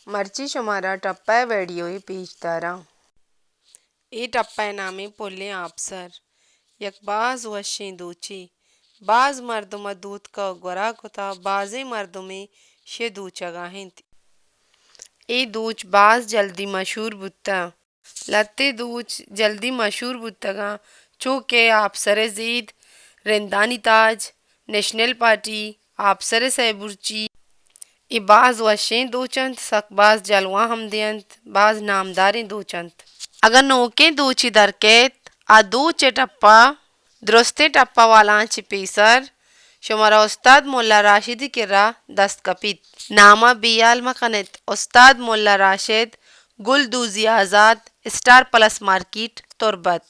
मर्ची शुमारा टप्पा वीडियोई पीचदारा ई टप्पा नामी पुल्ले आपसर यकबाज वशी दूची बाज मर्दुमा दूत का गोरा कुता बाजे मर्दुमे शे दूचगा हिंती ई दूच बाज जल्दी मशहूर बुत्ता लत्ते दूच जल्दी मशहूर बुत्तगा चूँकि आपसरे जीद रेंदानी ताज नेशनल पार्टी आपसरे सहबुरची ई बाज वशें दूचंत सक बाज जलवा हम दियंत बाज नामदारें दूचंत अगर नोके दूची दरकेत आ दूचे टप्पा दुरुस्ते टप्पा वालांची पेसर शुमारा उस्ताद मोल्ला राशिदी किर्रा दस्तकपित नामा बियाल मकनित उस्ताद मोल्ला राशिद गुल दूजी आजाद स्टार प्लस मार्केट तुरबत।